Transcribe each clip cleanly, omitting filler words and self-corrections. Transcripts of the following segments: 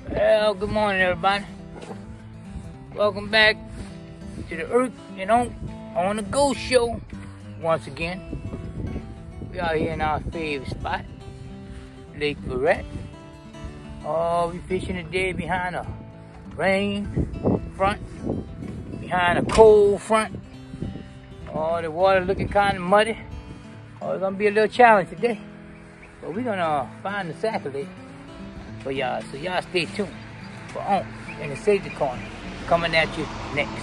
Well, good morning, everybody. Welcome back to the Erk And Unk on the Go Show once again. We are here in our favorite spot, Lake Verret. Oh, we fishing today behind a rain front, behind a cold front. Oh, the water looking kind of muddy. Oh, it's gonna be a little challenge today. But we're gonna find the Sac-a-lait for y'all, so y'all stay tuned for Unk in the safety corner coming at you next.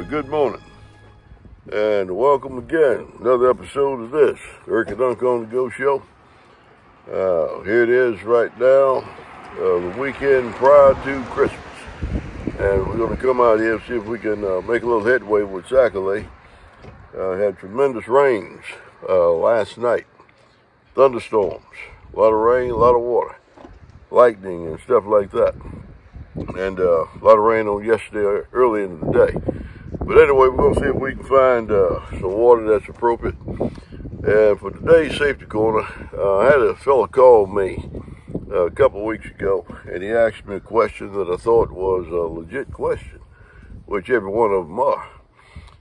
Good morning, and welcome again. Another episode of this Erk And Unk on the Go Show. Here it is right now, the weekend prior to Christmas, and we're going to come out here and see if we can make a little headway with Sac-a-lait. Had tremendous rains last night, thunderstorms, a lot of rain, a lot of water, lightning and stuff like that, and a lot of rain on yesterday early in the day. But anyway, we're going to see if we can find some water that's appropriate. And for today's safety corner, I had a fella call me a couple of weeks ago, and he asked me a question that I thought was a legit question, which every one of them are.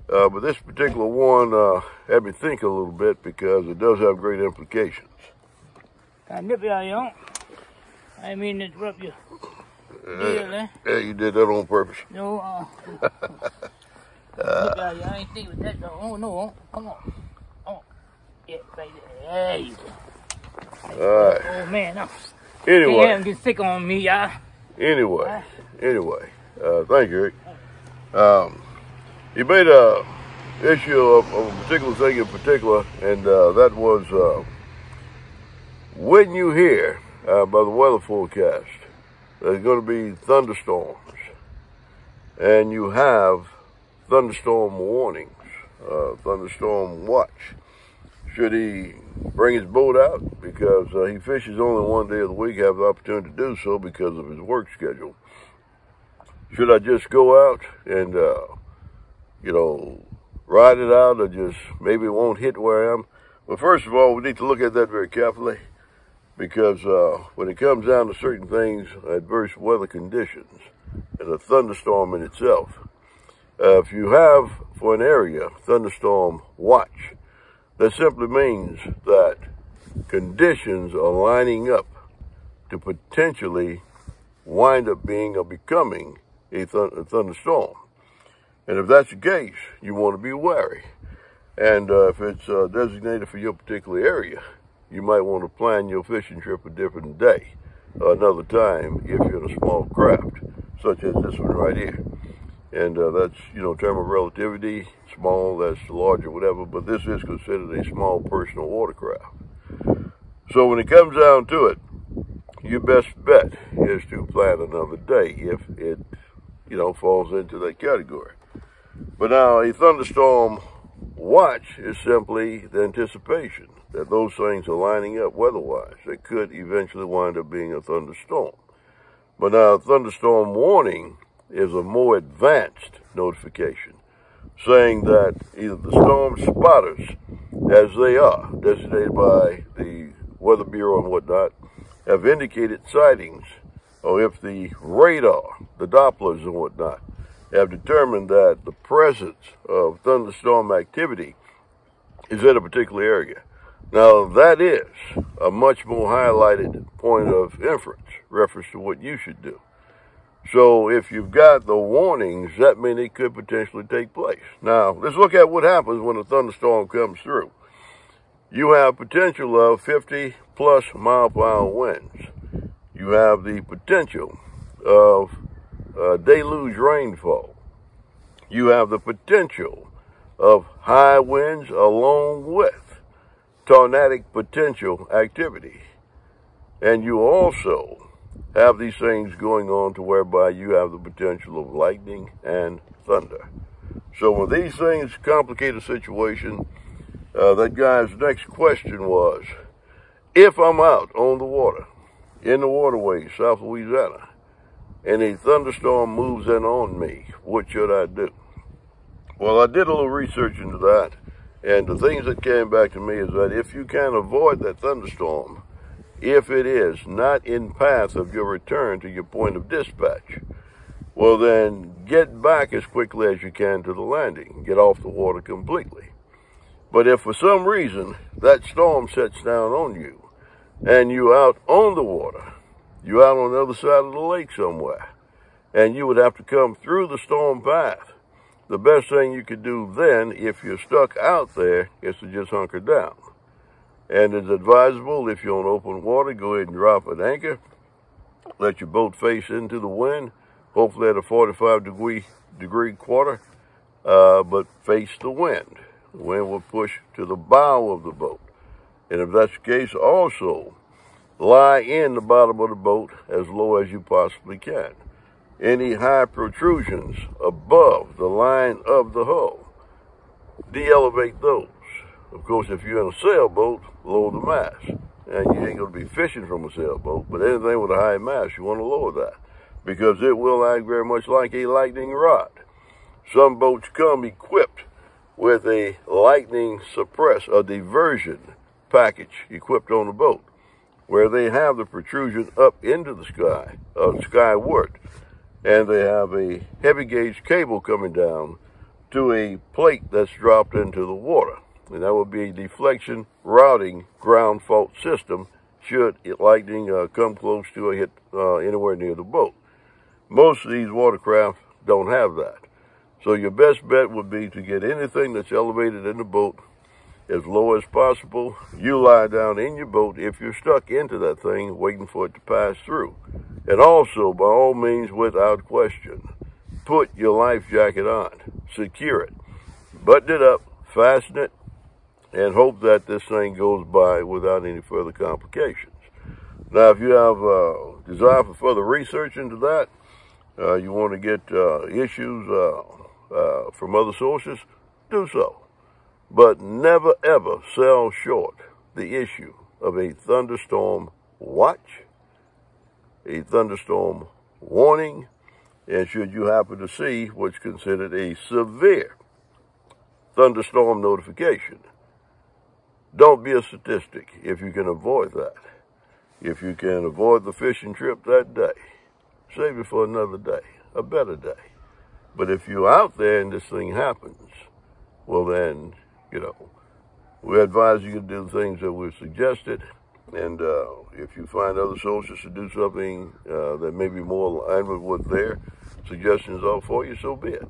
But this particular one had me think a little bit because it does have great implications. Can I nip you out, young? I didn't mean to interrupt you. Yeah, you did that on purpose. No, I ain't think with that though. Oh no, come on. Oh, yeah, right there. There you go. All right. Oh man, no. Anyway. Can't get sick on me, y'all. Anyway, thank you, Rick. You made a issue of a particular thing in particular, and that was when you hear by the weather forecast there's going to be thunderstorms, and you have thunderstorm warnings, thunderstorm watch. Should he bring his boat out? Because he fishes only one day of the week, have the opportunity to do so because of his work schedule. Should I just go out and, ride it out, or just maybe it won't hit where I am? Well, first of all, we need to look at that very carefully, because when it comes down to certain things, adverse weather conditions, and a thunderstorm in itself, if you have, for an area, thunderstorm watch, that simply means that conditions are lining up to potentially wind up being or becoming a thunderstorm. And if that's the case, you want to be wary. And if it's designated for your particular area, you might want to plan your fishing trip a different day, another time, if you're in a small craft, such as this one right here. And that's, term of relativity, small, that's larger, whatever, but this is considered a small personal watercraft. So when it comes down to it, your best bet is to plan another day if it, falls into that category. But now, a thunderstorm watch is simply the anticipation that those things are lining up weather-wise. It could eventually wind up being a thunderstorm. But now, a thunderstorm warning is a more advanced notification, saying that either the storm spotters, as they are, designated by the Weather Bureau and whatnot, have indicated sightings, or if the radar, the Dopplers and whatnot, have determined that the presence of thunderstorm activity is in a particular area. Now, that is a much more highlighted point of reference to what you should do. So if you've got the warnings, that means it could potentially take place. Now, let's look at what happens when a thunderstorm comes through. You have potential of 50+ mile-per-hour winds. You have the potential of deluge rainfall. You have the potential of high winds along with tornadic potential activity. And you also have these things going on to whereby you have the potential of lightning and thunder. So when these things complicate a situation, that guy's next question was, if I'm out on the water, in the waterways, South Louisiana, and a thunderstorm moves in on me, what should I do? Well, I did a little research into that, and the things that came back to me is that if you can avoid that thunderstorm, if it is not in path of your return to your point of dispatch, well then get back as quickly as you can to the landing. Get off the water completely. But if for some reason that storm sets down on you and you're out on the water, you're out on the other side of the lake somewhere, and you would have to come through the storm path, the best thing you could do then, if you're stuck out there, is to just hunker down. And it's advisable, if you're on open water, go ahead and drop an anchor. Let your boat face into the wind, hopefully at a 45-degree quarter, but face the wind. The wind will push to the bow of the boat. And if that's the case, also lie in the bottom of the boat as low as you possibly can. Any high protrusions above the line of the hull, de-elevate those. Of course, if you're in a sailboat, lower the mast. And you ain't going to be fishing from a sailboat, but anything with a high mast, you want to lower that, because it will act very much like a lightning rod. Some boats come equipped with a lightning suppress, a diversion package equipped on the boat, where they have the protrusion up into the sky, skyward, and they have a heavy gauge cable coming down to a plate that's dropped into the water. And that would be a deflection routing ground fault system should lightning come close to or hit anywhere near the boat. Most of these watercraft don't have that. So your best bet would be to get anything that's elevated in the boat as low as possible. You lie down in your boat if you're stuck into that thing waiting for it to pass through. And also, by all means, without question, put your life jacket on. Secure it. Button it up, fasten it, and hope that this thing goes by without any further complications. Now, if you have desire for further research into that, you want to get issues from other sources, do so. But never, ever sell short the issue of a thunderstorm watch, a thunderstorm warning, and should you happen to see what's considered a severe thunderstorm notification, don't be a statistic if you can avoid that. If you can avoid the fishing trip that day, save it for another day, a better day. But if you're out there and this thing happens, well then, we advise you to do things that we've suggested. And if you find other sources to do something that may be more aligned with what their suggestions are for you, so be it.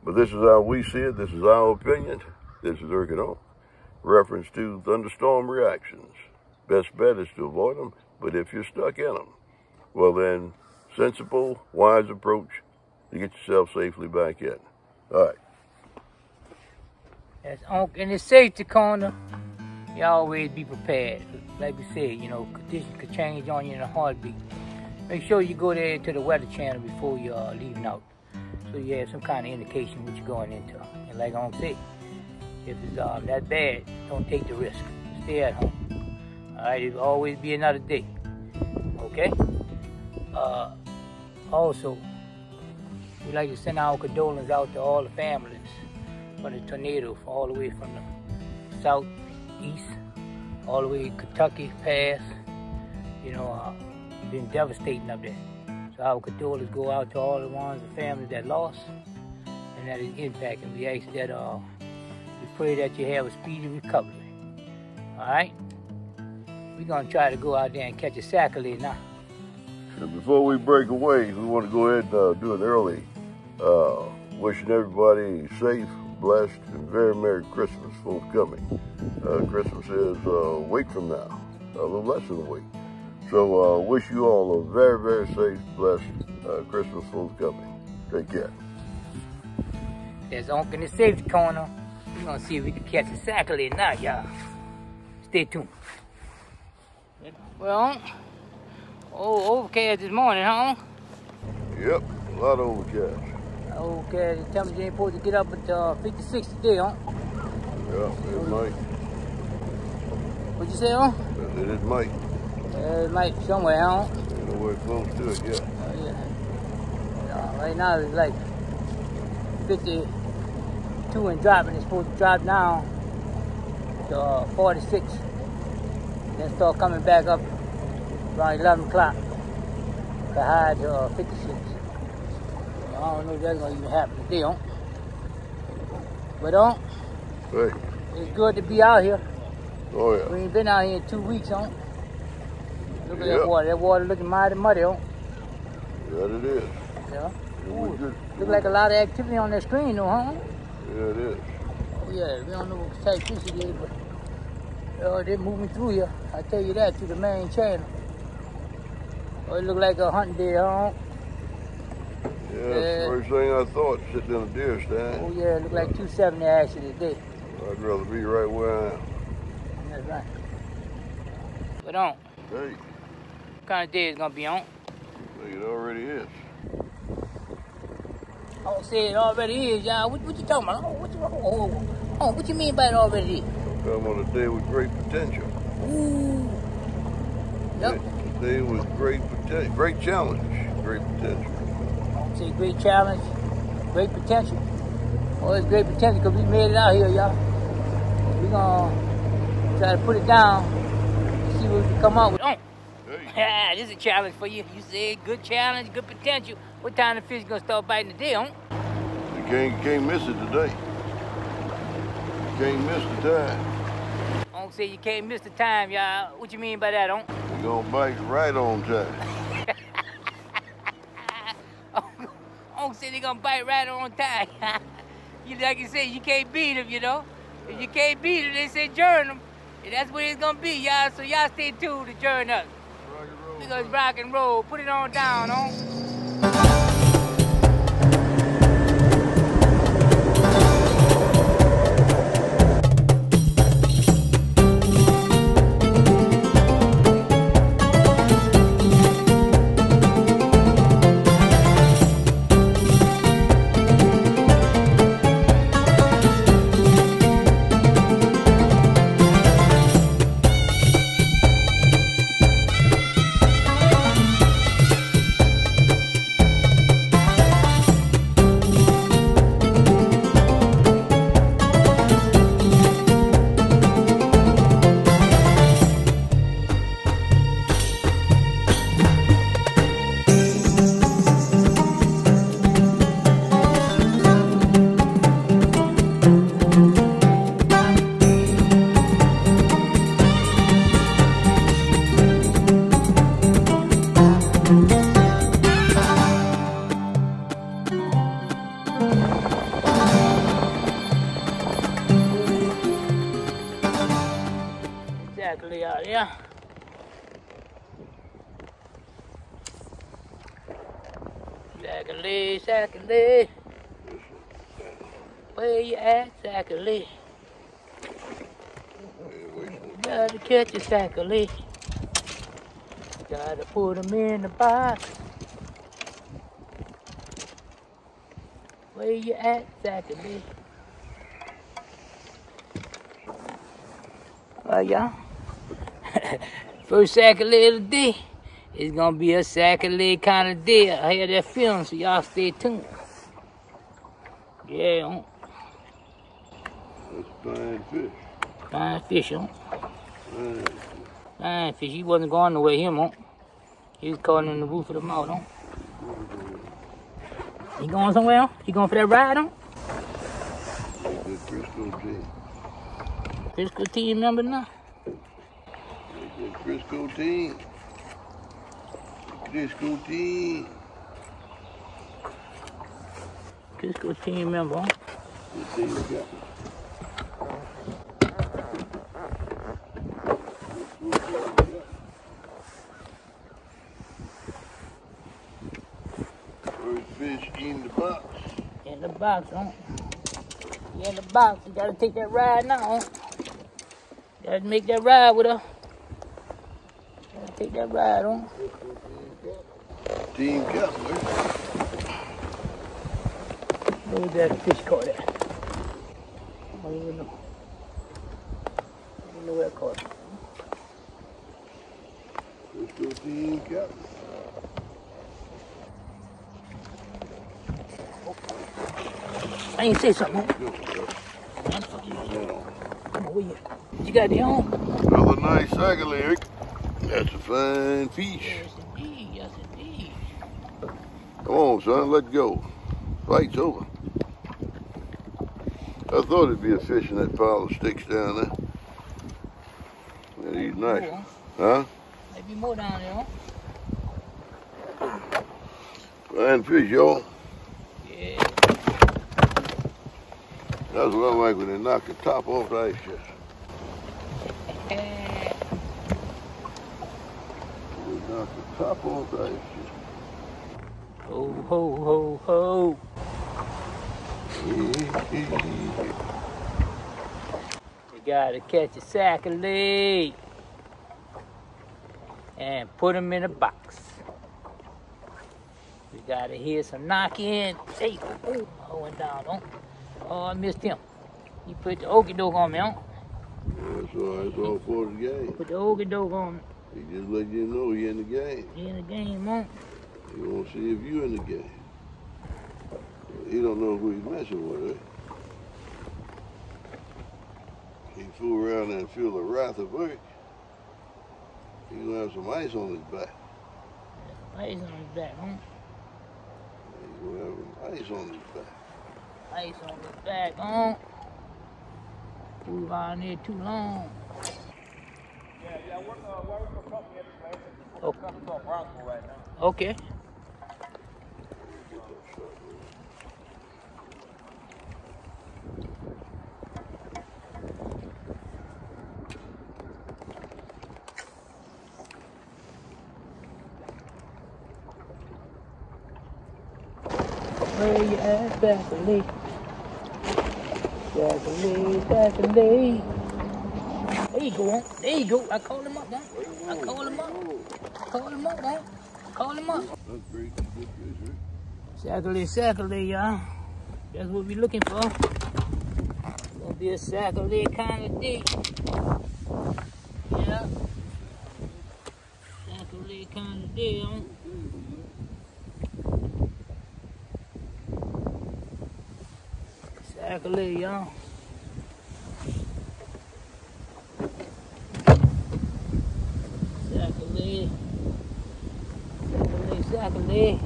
But this is how we see it. This is our opinion. This is Erk And Unk. Reference to thunderstorm reactions. Best bet is to avoid them, but if you're stuck in them, well then, sensible, wise approach to get yourself safely back in. All right. That's Unk in the safety corner. You always be prepared. Like we said, conditions could change on you in a heartbeat. Make sure you go there to the Weather Channel before you're leaving out, so you have some kind of indication what you're going into. And like Unk said, if it's that bad, don't take the risk. Stay at home. All right, it'll always be another day. Okay? Also, we'd like to send our condolences out to all the families from the tornado, all the way from the southeast, all the way to Kentucky Pass. Been devastating up there. So our condolences go out to all the ones, the families that lost and that is impacted. We ask that we pray that you have a speedy recovery. All right? We're going to try to go out there and catch a Sac-a-lait now. And before we break away, we want to go ahead and do it early. Wishing everybody safe, blessed, and very Merry Christmas forthcoming. Christmas is a week from now, a little less than a week. So wish you all a very, very safe, blessed Christmas forthcoming. Take care. There's Unk in the safety corner. We're gonna see if we can catch a Sac-a-lait now, y'all. Stay tuned. Well, overcast this morning, huh? Yep, a lot of overcast. Okay, tell me you ain't supposed to get up at 56 today, huh? Yeah, it might. What'd you say, huh? It might. It might somewhere, huh? Ain't nowhere close to it, yeah. Oh, yeah. Right now it's like 52 and dropping. It's supposed to drop down to 46. Then start coming back up around 11 o'clock. The high to 56. I don't know if that's gonna even happen today, huh? But Hey. it's good to be out here. Oh yeah. We ain't been out here in 2 weeks, huh? Look at Yep. that water. That water looking mighty muddy, huh? Yeah, it is. Yeah. Good. Look like a lot of activity on that screen, though, huh? Yeah, it is. Oh yeah, we don't know what type fish it is, but they're moving through here. I tell you that, through the main channel. Oh, it look like a hunting day, huh? Yeah, that's the first thing I thought, sitting in a deer stand. Oh yeah, it look like 270 actually today. I'd rather be right where I am. That's right. But Hey, what kind of day is gonna be on? it already is. I say it already is, y'all. What you talking about? What you mean by it already is? Come on a day with great potential. Ooh. Yep. A day with great potential, great challenge, great potential. Say great challenge, great potential. Oh, it's great potential because we made it out here, y'all. We're gonna try to put it down and see what we can come up with. Hey. Yeah, this is a challenge for you. You said good challenge, good potential. What time the fish gonna start biting today, huh? You can't miss it today. You can't miss the time. Unc say you can't miss the time, y'all. What you mean by that, Unc? You're gonna bite right on time. Unc said they gonna bite right on time. Like you said, you can't beat them, you know? If you can't beat them, they say join them. And that's what it's gonna be, y'all. So y'all stay tuned to join us. We gonna rock and roll. Put it on down, Unc. Sac-a-lait out here. Sac-a-lait, Sac-a-lait. Where you at, Sac-a-lait? Gotta catch a Sac-a-lait. Gotta put them in the box. Where you at, Sac-a-lait? Y'all. First Sac-a-lait of the day. It's gonna be a Sac-a-lait kind of day. I hear that film, so y'all stay tuned. Yeah, That's fine fish. fine fish, Fine fish. He wasn't going nowhere, him, He was caught in the roof of the mouth, He going somewhere, He going for that ride, That Crisco team. Crisco team member now. That Crisco team. Disco team. Disco team member, huh? Good team, got first fish in the box. In the box, huh? Yeah, in the box. You gotta take that ride now, huh? Gotta make that ride with her. Gotta take that ride, huh? Team Cutler. Where's that fish caught at? I don't even know. I don't know where I caught it. Let's go Team Cutler. I ain't say something, huh? Come on, where you? You got the home? Another nice Sac-a-lait, Erk. That's a fine fish. Yes, indeed. Yes, indeed. Come on, son, let go. Fight's over. I thought it'd be a fish in that pile of sticks down there. Yeah, he's nice. More, huh? Maybe more down there, huh? Fine fish, y'all. Yeah. That's what I like when they knock the top off the ice chest. They knock the top off the ice chest. Ho, ho, ho, ho. You gotta catch a Sac-a-lait and put them in a box. We gotta hear some knocking. Hey, oh, I went down, huh? Oh, I missed him. He put the okey doke on me, huh? That's all right, it's all for the game. Put the okey doke on me. He just let you know he in the game. He in the game, huh? He won't see if you in the game. He don't know who he's messing with, eh? He fool around and feel the wrath of Erk. He gonna have some ice on his back. Ice on his back, huh? He gonna have some ice on his back. Ice on his back, huh? Fool around there too long. Yeah, I work for a company at the place. Oh. Company called Bronco right now. Okay. Where you at, Sac-a-lait? Sac-a-lait, Sac-a-lait. There you go, huh? There you go. I called him up, huh? I called him up. Call him up, huh? Call him up. That's great. Good fish, right? Sac-a-lait, Sac-a-lait, y'all. That's what we're looking for. Gonna be a Sac-a-lait kind of day. Yeah. Sac-a-lait kind of day, huh? Sac-a-lait, y'all. Sac-a-lait. Sac-a-lait, Sac-a-lait.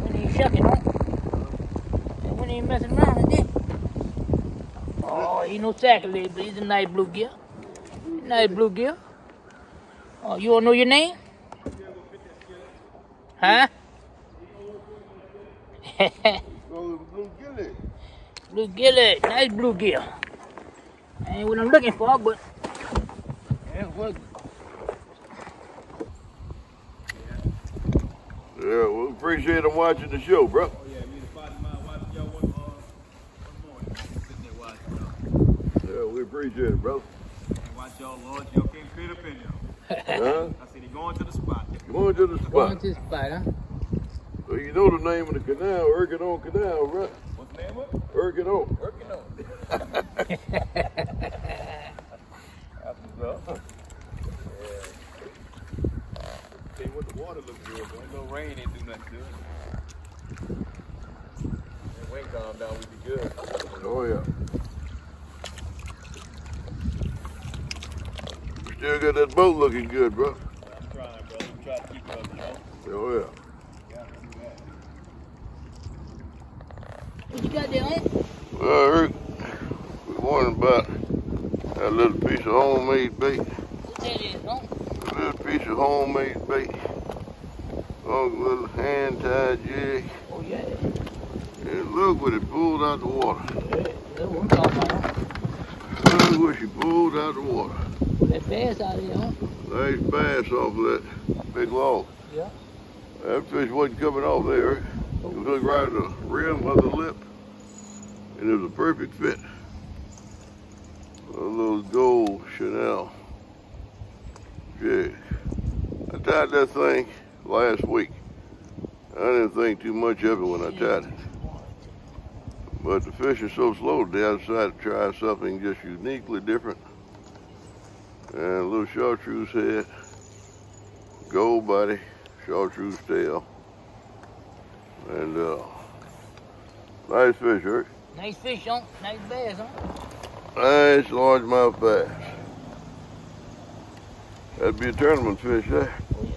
When he shucking, huh? And when he messing around, is it? Oh, he no Sac-a-lait, but he's a nice bluegill. Nice bluegill. Oh, you wanna know your name? Huh? Blue Gilly. Bluegill, nice bluegill. Ain't what I'm looking for, but yeah, what? Yeah, well, appreciate him watching the show, bro. Oh yeah, me and the body mind watching y'all one morning. Sitting there watching y'all. Yeah, we appreciate it, bro. And watch y'all, Lord. Y'all can't fit up in y'all. Huh? I said he going to the spot. Going to the spot. Going to the spot, huh? So you know the name of the canal, Erk And Unk Canal, right? What's the name of it? Erk And Unk. Erk And Unk. Happens up. Yeah. Tell you what, the water looks good, but ain't no rain ain't do nothing good. If wind calm down, we'd be good. Oh, yeah. Still got that boat looking good, bro. I'm trying, brother. I'm trying to keep it up, you know. Oh, yeah. Yeah. What you got there, Unk? Well, Erk, we're wondering about that little piece of homemade bait. What that is, Unk? A little piece of homemade bait. Oh, little hand-tied jig. Oh, yeah. And look what it pulled out the water. Yeah, that's what I'm talking about, Unk. Look what she pulled out the water. Pull that bass out of there, Unk. Nice bass off of that big log. Yeah. That fish wasn't coming off there. It was hooked right at the rim of the lip. And it was a perfect fit. A little gold Chanel jig. I tied that thing last week. I didn't think too much of it when I tied it. But the fish is so slow today, I decided to try something just uniquely different. And a little chartreuse head, gold body, chartreuse tail. And nice fish, Erk. Nice fish, Unk. Nice bass, Unk. Nice largemouth bass. That'd be a tournament fish there. Oh, yeah.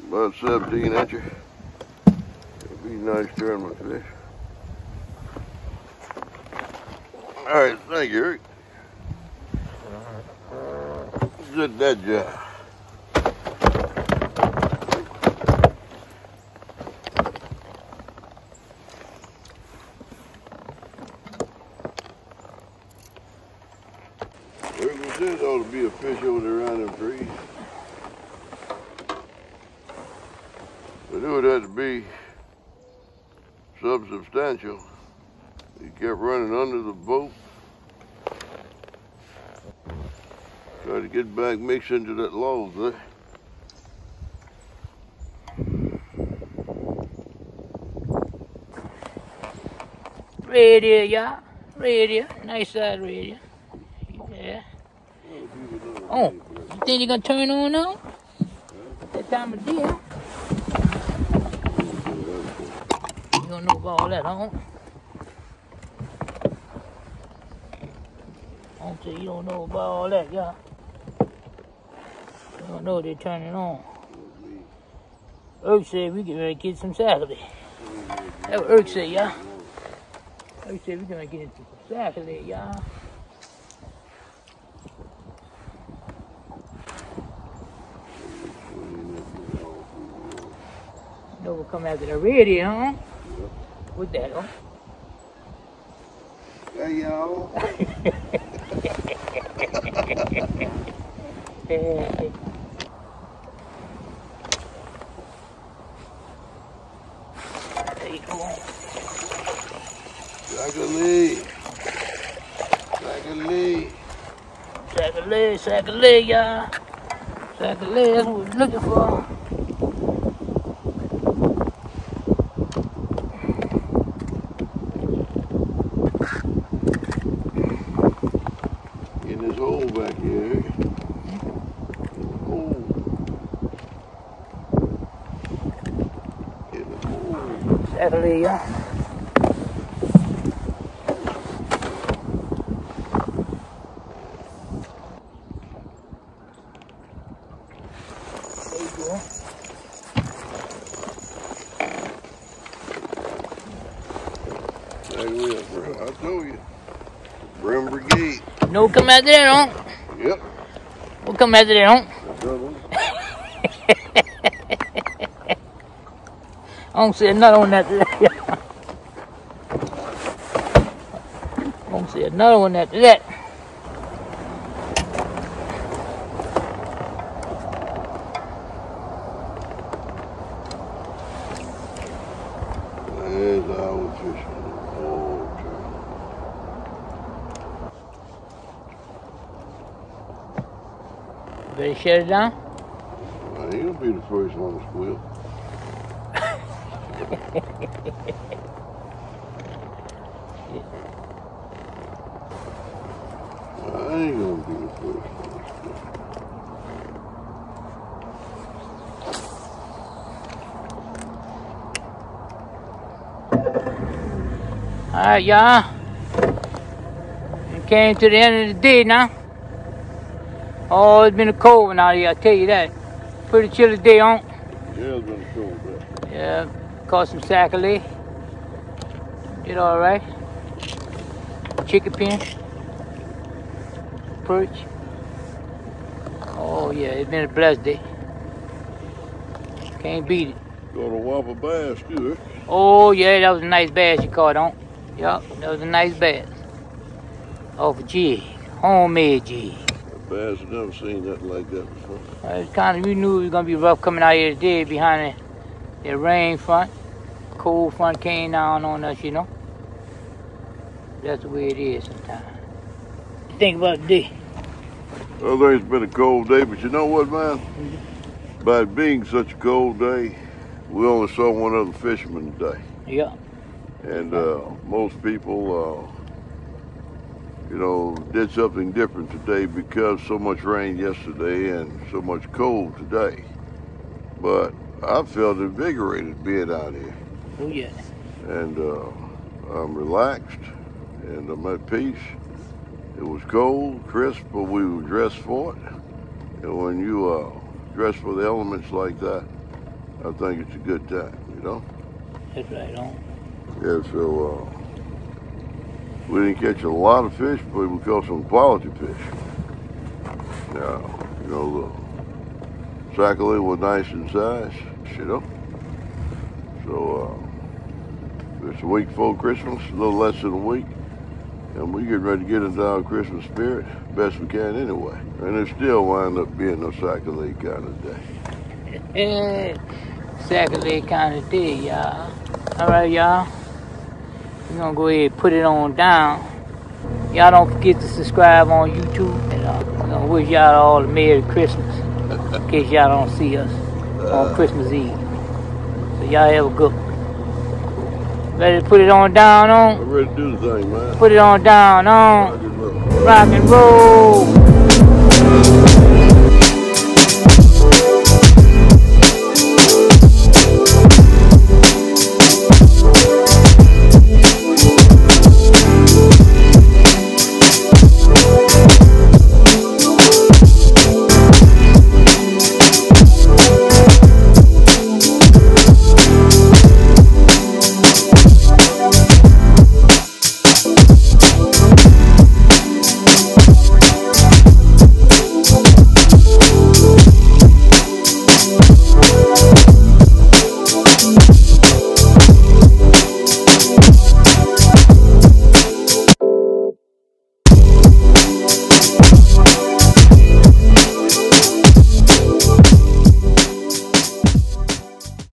About 17 incher. It'd be a nice tournament fish. All right, thank you, Erk. Did that job. There ought to be a fish over there around them trees. But it would have to be something substantial. He kept running under the boat. Tried to get back mixed into that log there. Right here, y'all. Right here. Nice side right here. Yeah. Oh, you think you're gonna turn on now? That time of day. You don't know about all that, huh? I don't say you don't know about all that, y'all. You don't know they're turning on. Erk said we can get some Sac-a-lait. That's what Erk said, y'all. Erk said we're gonna get into some Sac-a-lait, y'all. No, we'll come after the radio, huh? Yep. With that, huh? Hey, y'all. Hey. There you go. Sac-a-lait. Sac-a-lait. Sac-a-lait, Sac-a-lait, y'all. Sac-a-lait, that's what we're looking for. In this hole back here. Hole. In the hole. Sac-a-lait, y'all. There you go. Sac-a-lait, bro. I told you. Brim Brigade. No, come after that, huh? Yep. We'll come after that, huh? I don't see another one after that. I don't see another one after that. There's our fishing. Better shut it down. Well, he'll be the first one to squeal. I ain't gonna be the first one to squeal. All right, y'all. We came to the end of the day now. Oh, it's been a cold one out here, I tell you that. Pretty chilly day, huh? Yeah, it's been a cold day. Yeah, Caught some sac-a-lait. Did all right. Chicken pen. Perch. Oh yeah, it's been a blessed day. Can't beat it. Got a whopper bass too, eh? Oh yeah, that was a nice bass you caught on. Yup, that was a nice bass. Off a jig. Homemade jig. Bass, I've never seen nothing like that before. It's kind of, we knew it was gonna be rough coming out here today behind the rain front. Cold front came down on us, you know. That's the way it is sometimes. What you think about the day? I think it's been a cold day, but you know what, man? By it being such a cold day, we only saw one other fisherman today. Yeah. And most people, you know, did something different today because so much rain yesterday and so much cold today. But I felt invigorated being out here. Oh yeah. And I'm relaxed and I'm at peace. It was cold, crisp, but we were dressed for it. And when you dress for the elements like that, I think it's a good time, you know? That's right on. Yeah, so we didn't catch a lot of fish, but we caught some quality fish. Now, you know, the sac-a-lait was nice in size, you know? So it's a week before Christmas, a little less than a week. And we get ready to get into our Christmas spirit best we can anyway. And it still wind up being a sac-a-lait kind of day. Sac-a-lait kind of day, y'all. All right, y'all. We're gonna go ahead and put it on down. Y'all don't forget to subscribe on YouTube. And we're gonna wish y'all all a Merry Christmas. In case y'all don't see us on Christmas Eve. So y'all have a good one. Ready to put it on down on? I'm ready to do the thing, man. Put it on down on. Rock and roll.